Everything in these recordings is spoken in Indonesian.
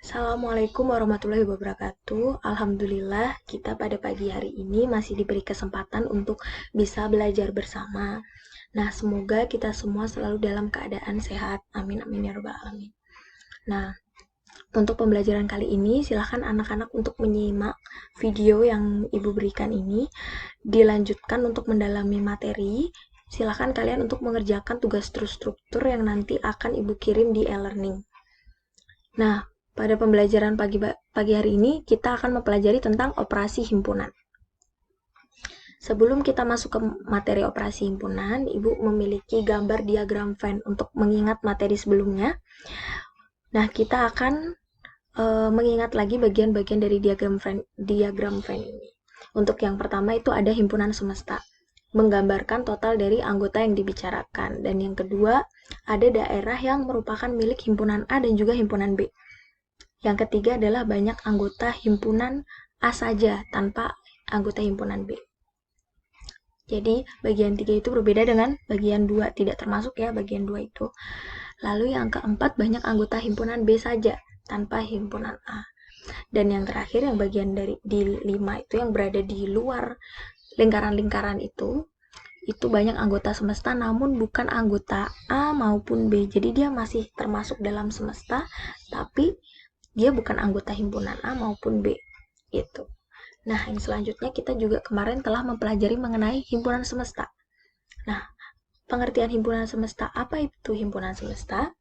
Assalamualaikum warahmatullahi wabarakatuh. Alhamdulillah, kita pada pagi hari ini masih diberi kesempatan untuk bisa belajar bersama. Nah, semoga kita semua selalu dalam keadaan sehat. Amin, amin ya rabbal alamin. Nah, untuk pembelajaran kali ini, silahkan anak-anak untuk menyimak video yang Ibu berikan ini. Dilanjutkan untuk mendalami materi. Silahkan kalian untuk mengerjakan tugas terstruktur yang nanti akan Ibu kirim di e-learning. Nah, pada pembelajaran pagi hari ini, kita akan mempelajari tentang operasi himpunan. Sebelum kita masuk ke materi operasi himpunan, Ibu memiliki gambar diagram Venn untuk mengingat materi sebelumnya. Nah, kita akan mengingat lagi bagian-bagian dari diagram Venn ini. Untuk yang pertama itu ada himpunan semesta, menggambarkan total dari anggota yang dibicarakan. Dan yang kedua, ada daerah yang merupakan milik himpunan A dan juga himpunan B. Yang ketiga adalah banyak anggota himpunan A saja tanpa anggota himpunan B. Jadi bagian 3 itu berbeda dengan bagian 2, tidak termasuk ya bagian 2 itu. Lalu yang keempat banyak anggota himpunan B saja tanpa himpunan A. Dan yang terakhir yang bagian dari di 5 itu yang berada di luar lingkaran-lingkaran itu banyak anggota semesta namun bukan anggota A maupun B. Jadi dia masih termasuk dalam semesta tapi dia bukan anggota himpunan A maupun B gitu. Nah, yang selanjutnya kita juga kemarin telah mempelajari mengenai himpunan semesta. Nah, pengertian himpunan semesta, apa itu himpunan semesta?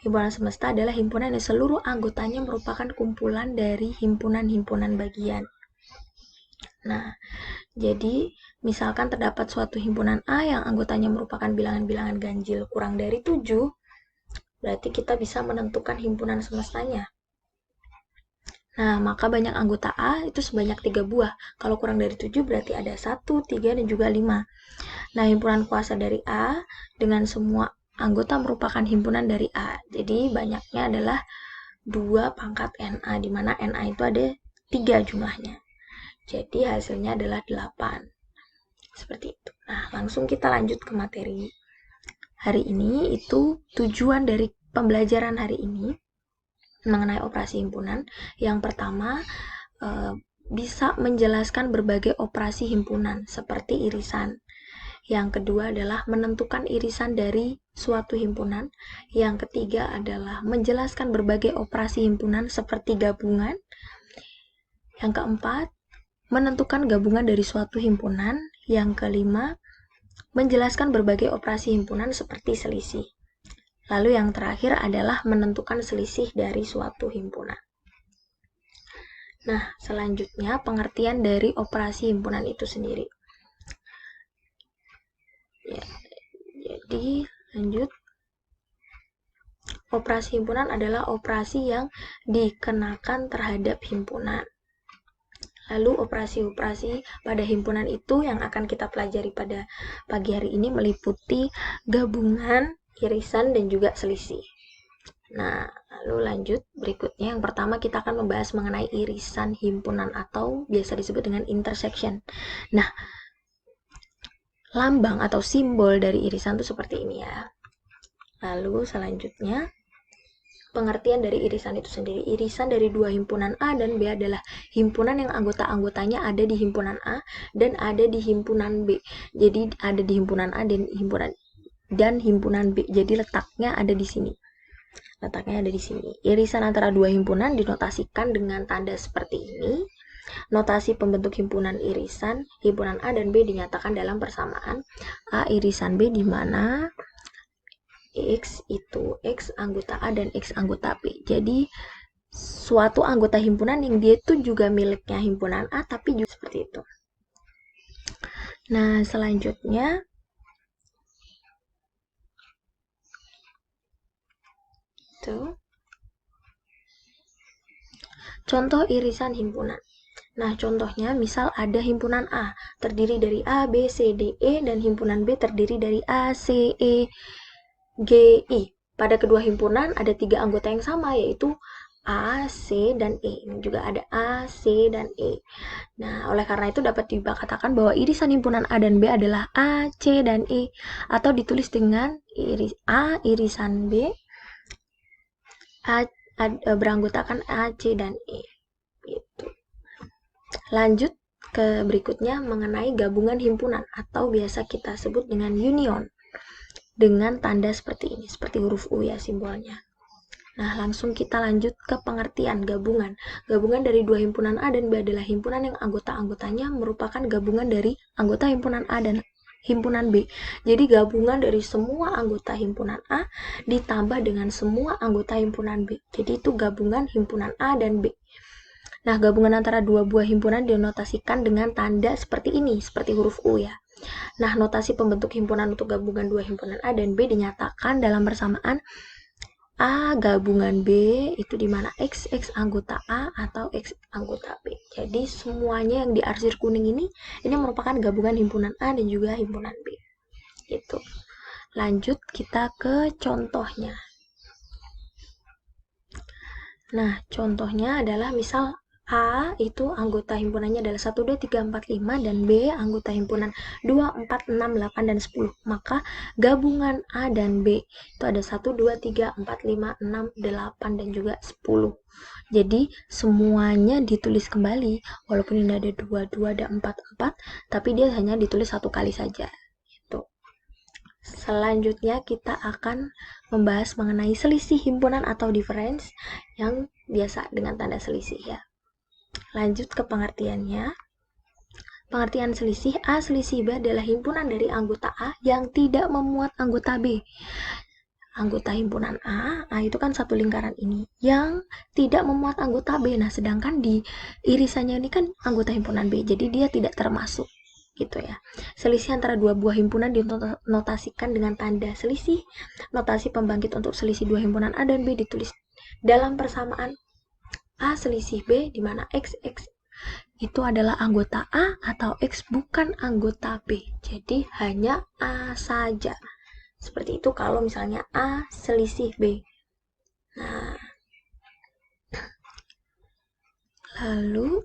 Himpunan semesta adalah himpunan yang seluruh anggotanya merupakan kumpulan dari himpunan-himpunan bagian. Nah, jadi misalkan terdapat suatu himpunan A yang anggotanya merupakan bilangan-bilangan ganjil kurang dari 7, berarti kita bisa menentukan himpunan semestanya. Nah, maka banyak anggota A itu sebanyak 3 buah. Kalau kurang dari 7 berarti ada 1, 3, dan juga 5. Nah, himpunan kuasa dari A dengan semua anggota merupakan himpunan dari A. Jadi, banyaknya adalah 2 pangkat NA, di mana NA itu ada 3 jumlahnya. Jadi, hasilnya adalah 8. Seperti itu. Nah, langsung kita lanjut ke materi. Hari ini itu tujuan dari pembelajaran hari ini mengenai operasi himpunan. Yang pertama, bisa menjelaskan berbagai operasi himpunan seperti irisan. Yang kedua adalah menentukan irisan dari suatu himpunan. Yang ketiga adalah menjelaskan berbagai operasi himpunan seperti gabungan. Yang keempat, menentukan gabungan dari suatu himpunan. Yang kelima, menjelaskan berbagai operasi himpunan seperti selisih. Lalu yang terakhir adalah menentukan selisih dari suatu himpunan. Nah, selanjutnya pengertian dari operasi himpunan itu sendiri. Ya, jadi lanjut. Operasi himpunan adalah operasi yang dikenakan terhadap himpunan. Lalu operasi-operasi pada himpunan itu yang akan kita pelajari pada pagi hari ini meliputi gabungan, irisan, dan juga selisih. Nah, lalu lanjut berikutnya. Yang pertama kita akan membahas mengenai irisan himpunan atau biasa disebut dengan intersection. Nah, lambang atau simbol dari irisan itu seperti ini ya. Lalu selanjutnya pengertian dari irisan itu sendiri. Irisan dari dua himpunan A dan B adalah himpunan yang anggota-anggotanya ada di himpunan A dan ada di himpunan B. Jadi ada di himpunan A dan himpunan B. Jadi letaknya ada di sini. Letaknya ada di sini. Irisan antara dua himpunan dinotasikan dengan tanda seperti ini. Notasi pembentuk himpunan irisan, himpunan A dan B dinyatakan dalam persamaan A irisan B di mana X itu X anggota A dan X anggota B. Jadi suatu anggota himpunan yang dia itu juga miliknya himpunan A tapi juga seperti itu. Nah, selanjutnya itu contoh irisan himpunan. Nah, contohnya misal ada himpunan A terdiri dari A, B, C, D, E dan himpunan B terdiri dari A, C, E, G, I. Pada kedua himpunan ada 3 anggota yang sama yaitu A, C, dan E. Ini juga ada A, C, dan E. Nah, oleh karena itu dapat dikatakan bahwa irisan himpunan A dan B adalah A, C, dan E. Atau ditulis dengan A irisan B, A beranggotakan A, C, dan E. Gitu. Lanjut ke berikutnya mengenai gabungan himpunan atau biasa kita sebut dengan union. Dengan tanda seperti ini, seperti huruf U ya simbolnya. Nah, langsung kita lanjut ke pengertian gabungan. Gabungan dari dua himpunan A dan B adalah himpunan yang anggota-anggotanya merupakan gabungan dari anggota himpunan A dan himpunan B. Jadi gabungan dari semua anggota himpunan A ditambah dengan semua anggota himpunan B. Jadi itu gabungan himpunan A dan B. Nah, gabungan antara dua buah himpunan dinotasikan dengan tanda seperti ini, seperti huruf U ya. Nah, notasi pembentuk himpunan untuk gabungan dua himpunan A dan B dinyatakan dalam persamaan A gabungan B itu dimana X anggota A atau X anggota B. Jadi semuanya yang di arsir kuning ini merupakan gabungan himpunan A dan juga himpunan B. Gitu. Lanjut kita ke contohnya. Nah, contohnya adalah misal A itu anggota himpunannya adalah 1, 2, 3, 4, 5 dan B anggota himpunan 2, 4, 6, 8, dan 10. Maka gabungan A dan B itu ada 1, 2, 3, 4, 5, 6, 8, dan juga 10. Jadi semuanya ditulis kembali, walaupun ini ada 2, 2, ada 4, 4, tapi dia hanya ditulis satu kali saja. Gitu. Selanjutnya kita akan membahas mengenai selisih himpunan atau difference yang biasa dengan tanda selisih ya. Lanjut ke pengertiannya. Pengertian selisih, A selisih B adalah himpunan dari anggota A yang tidak memuat anggota B. Anggota himpunan A itu kan satu lingkaran ini, yang tidak memuat anggota B. Nah, sedangkan di irisannya ini kan anggota himpunan B, jadi dia tidak termasuk. Gitu ya. Selisih antara dua buah himpunan dinotasikan dengan tanda selisih. Notasi pembangkit untuk selisih dua himpunan A dan B ditulis dalam persamaan A selisih B, di mana X itu adalah anggota A atau X bukan anggota B. Jadi hanya A saja. Seperti itu kalau misalnya A selisih B. Nah, lalu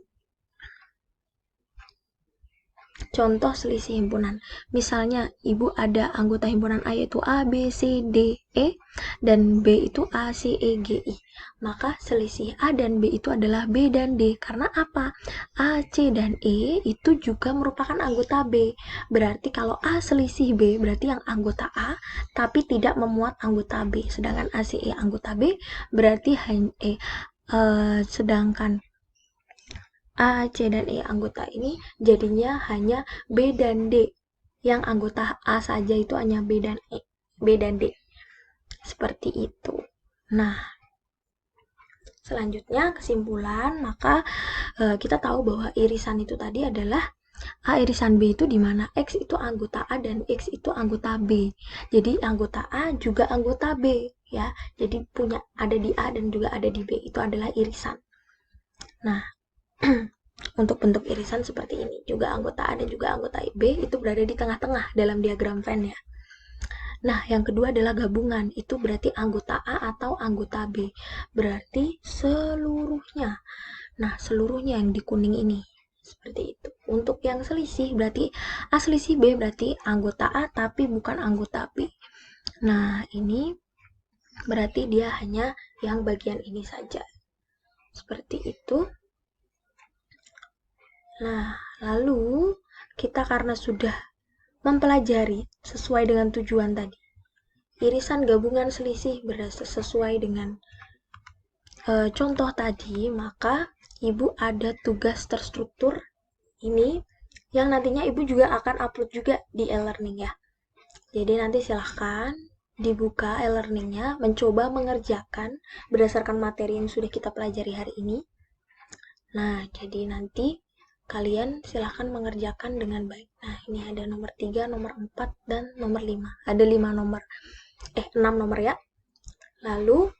contoh selisih himpunan. Misalnya, ibu ada anggota himpunan A yaitu A, B, C, D, E, dan B itu A, C, E, G, I. Maka selisih A dan B itu adalah B dan D. Karena apa? A, C, dan E itu juga merupakan anggota B. Berarti kalau A selisih B, berarti yang anggota A, tapi tidak memuat anggota B. Sedangkan A, C, E anggota B, berarti sedangkan A, C, dan E anggota ini jadinya hanya B dan D. Yang anggota A saja itu hanya B dan E, B dan D. Seperti itu. Nah, selanjutnya kesimpulan, maka kita tahu bahwa irisan itu tadi adalah A irisan B itu di mana X itu anggota A dan X itu anggota B. Jadi anggota A juga anggota B ya. Jadi ada di A dan juga ada di B. Itu adalah irisan. Nah, untuk bentuk irisan seperti ini, juga anggota A dan juga anggota B itu berada di tengah-tengah dalam diagram Venn ya. Nah, yang kedua adalah gabungan, itu berarti anggota A atau anggota B, berarti seluruhnya. Nah, seluruhnya yang di kuning ini, seperti itu. Untuk yang selisih, berarti A selisih B berarti anggota A tapi bukan anggota B. Nah, ini berarti dia hanya yang bagian ini saja. Seperti itu. Nah, lalu kita karena sudah mempelajari sesuai dengan tujuan tadi, irisan gabungan selisih sesuai dengan contoh tadi, maka ibu ada tugas terstruktur ini yang nantinya ibu juga akan upload juga di e-learning ya. Jadi nanti silahkan dibuka e-learningnya, mencoba mengerjakan berdasarkan materi yang sudah kita pelajari hari ini. Nah, jadi nanti kalian silahkan mengerjakan dengan baik. Nah, ini ada nomor 3, nomor 4, dan nomor 5. Ada 6 nomor ya. Lalu,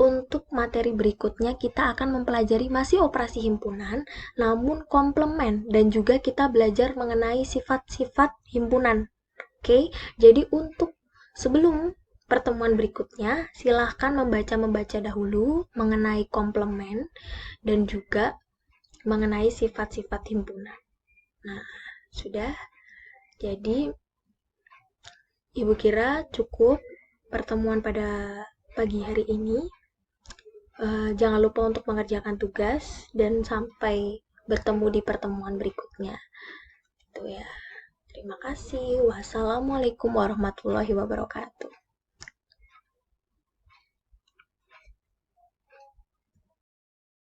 untuk materi berikutnya kita akan mempelajari masih operasi himpunan, namun komplement, dan juga kita belajar mengenai sifat-sifat himpunan. Oke, jadi untuk sebelum pertemuan berikutnya, silahkan membaca dahulu mengenai komplement dan juga mengenai sifat-sifat himpunan. Nah, sudah. Jadi, ibu kira cukup pertemuan pada pagi hari ini. Jangan lupa untuk mengerjakan tugas dan sampai bertemu di pertemuan berikutnya. Itu ya. Terima kasih. Wassalamualaikum warahmatullahi wabarakatuh.